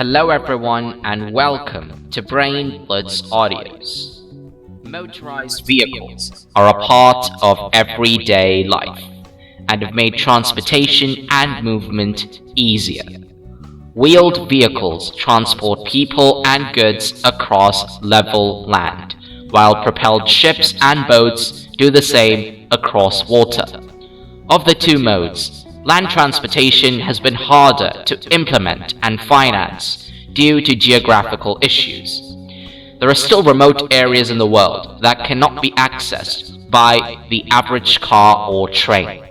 Hello everyone and welcome to Brainlets Audios. Motorized vehicles are a part of everyday life and have made transportation and movement easier. Wheeled vehicles transport people and goods across level land, while propelled ships and boats do the same across water. Of the two modes, land transportation has been harder to implement and finance due to geographical issues. There are still remote areas in the world that cannot be accessed by the average car or train.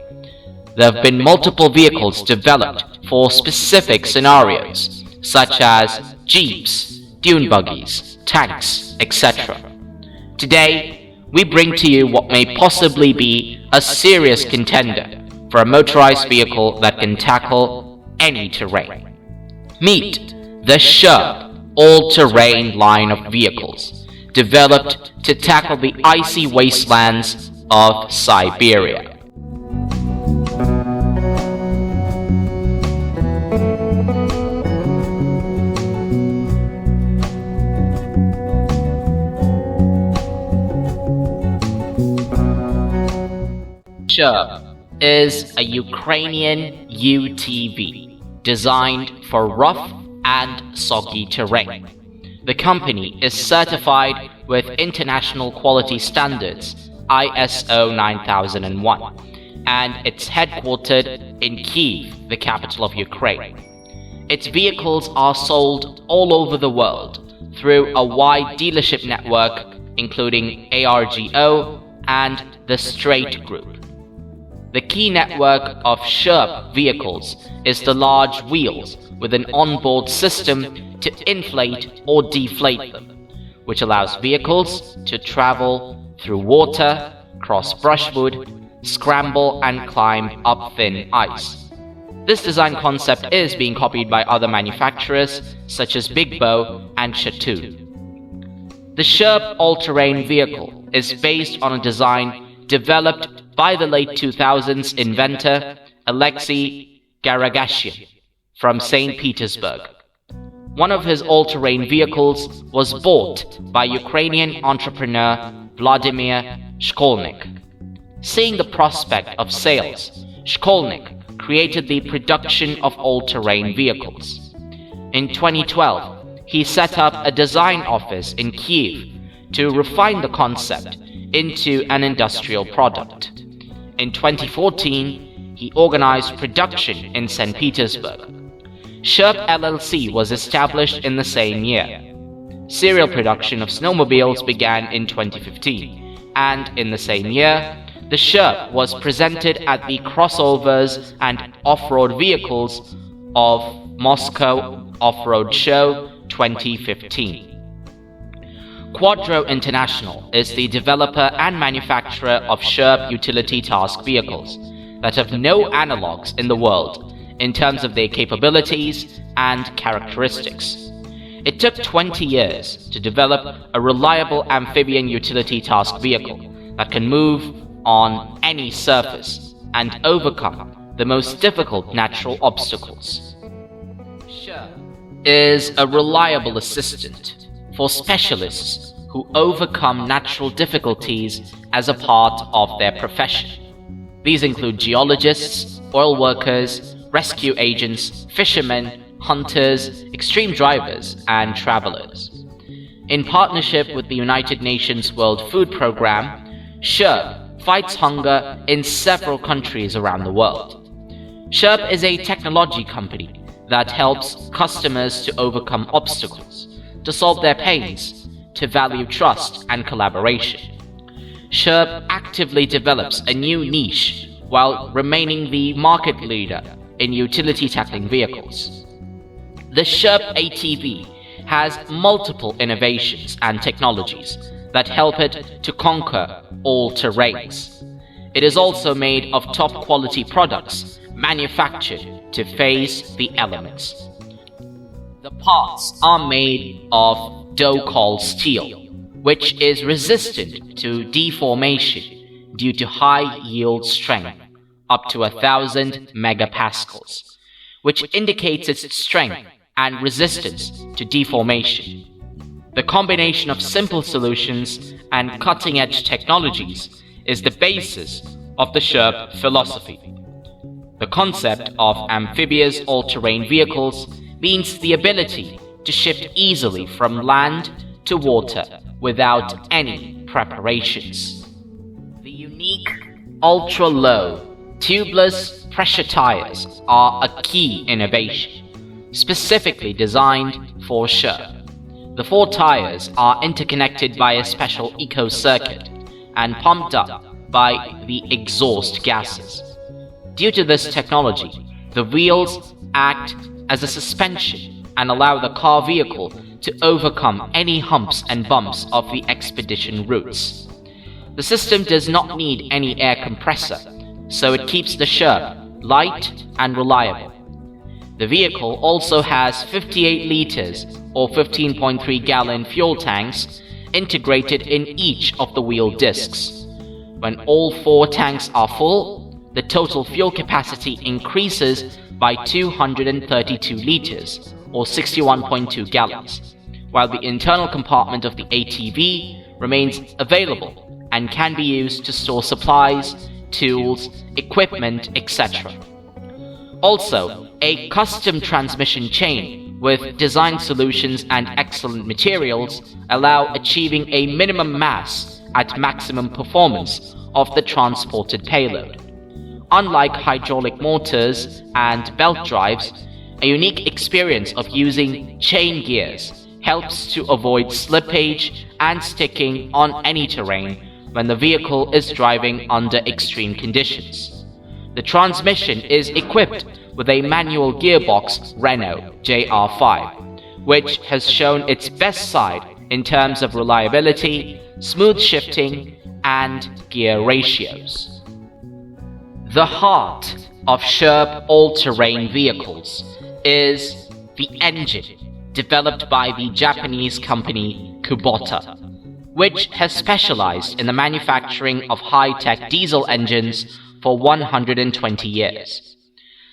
There have been multiple vehicles developed for specific scenarios, such as jeeps, dune buggies, tanks, etc. Today, we bring to you what may possibly be a serious contender for a motorized vehicle that can tackle any terrain. Meet the SHERP all-terrain line of vehicles, developed to tackle the icy wastelands of Siberia. SHERP is a Ukrainian UTV designed for rough and soggy terrain. The company is certified with international quality standards ISO 9001 and it's headquartered in Kyiv, the capital of Ukraine. Its vehicles are sold all over the world through a wide dealership network including ARGO and the Straight Group. The key network of SHERP vehicles is the large wheels with an onboard system to inflate or deflate them, which allows vehicles to travel through water, cross brushwood, scramble and climb up thin ice. This design concept is being copied by other manufacturers such as Big Bow and Shatun. The SHERP all-terrain vehicle is based on a design developed by the late 2000s inventor Alexei Garagashian from St. Petersburg. One of his all-terrain vehicles was bought by Ukrainian entrepreneur Vladimir Shkolnik. Seeing the prospect of sales, Shkolnik created the production of all-terrain vehicles. In 2012, he set up a design office in Kyiv to refine the concept into an industrial product. In 2014, he organized production in St. Petersburg. SHERP LLC was established in the same year. Serial production of snowmobiles began in 2015, and in the same year, the SHERP was presented at the Crossovers and Off-Road Vehicles of Moscow Off-Road Show 2015. Quadro International is the developer and manufacturer of SHERP utility task vehicles that have no analogs in the world in terms of their capabilities and characteristics. It took 20 years to develop a reliable amphibian utility task vehicle that can move on any surface and overcome the most difficult natural obstacles. SHERP is a reliable assistant for specialists who overcome natural difficulties as a part of their profession. These include geologists, oil workers, rescue agents, fishermen, hunters, extreme drivers, and travelers. In partnership with the United Nations World Food Programme, SHERP fights hunger in several countries around the world. SHERP is a technology company that helps customers to overcome obstacles, to solve their pains, to value trust and collaboration. SHERP actively develops a new niche while remaining the market leader in utility tackling vehicles. The SHERP ATV has multiple innovations and technologies that help it to conquer all terrains. It is also made of top quality products manufactured to face the elements. The parts are made of dough-called steel, which is resistant to deformation due to high yield strength, up to 1,000 megapascals, which indicates its strength and resistance to deformation. The combination of simple solutions and cutting-edge technologies is the basis of the SHERP philosophy. The concept of amphibious all-terrain vehicles means the ability to shift easily from land to water without any preparations. The unique ultra-low tubeless pressure tires are a key innovation, specifically designed for SHERP. The 4 tires are interconnected by a special eco-circuit and pumped up by the exhaust gases. Due to this technology, the wheels act as a suspension and allow the car vehicle to overcome any humps and bumps of the expedition routes. The system does not need any air compressor, so it keeps the SHERP light and reliable. The vehicle also has 58 liters or 15.3 gallon fuel tanks integrated in each of the wheel discs. When all 4 tanks are full, the total fuel capacity increases by 232 liters or 61.2 gallons, while the internal compartment of the ATV remains available and can be used to store supplies, tools, equipment, etc. Also, a custom transmission chain with design solutions and excellent materials allow achieving a minimum mass at maximum performance of the transported payload. Unlike hydraulic motors and belt drives, a unique experience of using chain gears helps to avoid slippage and sticking on any terrain when the vehicle is driving under extreme conditions. The transmission is equipped with a manual gearbox Renault JR5, which has shown its best side in terms of reliability, smooth shifting, and gear ratios. The heart of SHERP all-terrain vehicles is the engine developed by the Japanese company Kubota, which has specialized in the manufacturing of high-tech diesel engines for 120 years.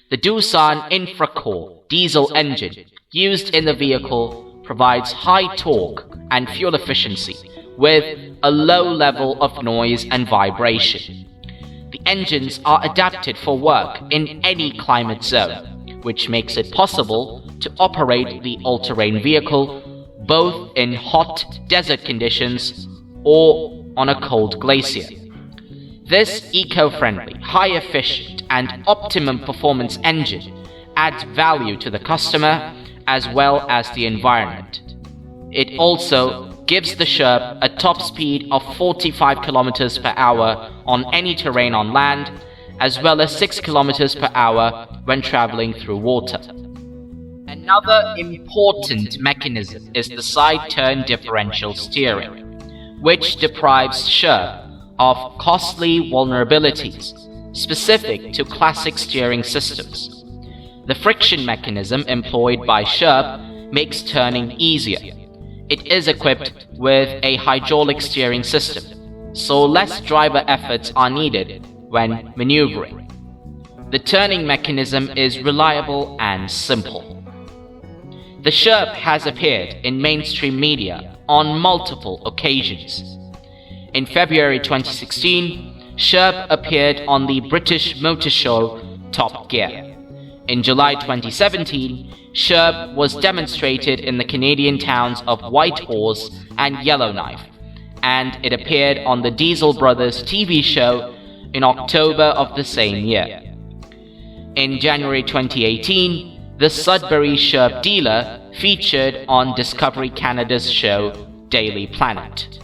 The Doosan Infracore diesel engine used in the vehicle provides high torque and fuel efficiency with a low level of noise and vibration. The engines are adapted for work in any climate zone, which makes it possible to operate the all-terrain vehicle both in hot desert conditions or on a cold glacier. This eco-friendly, high-efficient, and optimum performance engine adds value to the customer as well as the environment. It also gives the SHERP a top speed of 45 km per hour on any terrain on land, as well as 6 km per hour when traveling through water. Another important mechanism is the side turn differential steering, which deprives SHERP of costly vulnerabilities specific to classic steering systems. The friction mechanism employed by SHERP makes turning easier. It is equipped with a hydraulic steering system, so less driver efforts are needed when maneuvering. The turning mechanism is reliable and simple. The SHERP has appeared in mainstream media on multiple occasions. In February 2016, SHERP appeared on the British motor show Top Gear. In July 2017, SHERP was demonstrated in the Canadian towns of Whitehorse and Yellowknife, and it appeared on the Diesel Brothers TV show in October of the same year. In January 2018, the Sudbury SHERP dealer featured on Discovery Canada's show Daily Planet.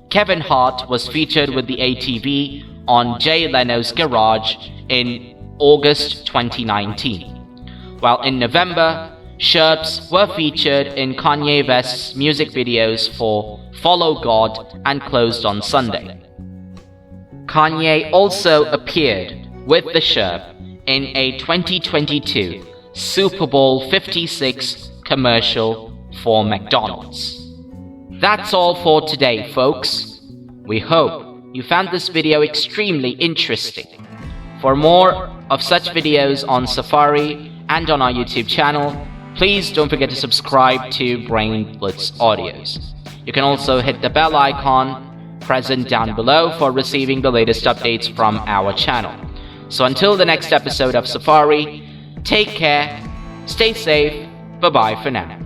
Kevin Hart was featured with the ATV on Jay Leno's Garage in August 2019, while in November, SHERPs were featured in Kanye West's music videos for Follow God and Closed on Sunday. Kanye also appeared with the SHERP in a 2022 Super Bowl 56 commercial for McDonald's. That's all for today, folks. We hope you found this video extremely interesting. For more of such videos on Safari and on our YouTube channel, Please don't forget to subscribe to Brain Blitz Audios. You can also hit the bell icon present down below for receiving the latest updates from our channel. So until the next episode of Safari, take care, stay safe, bye-bye for now.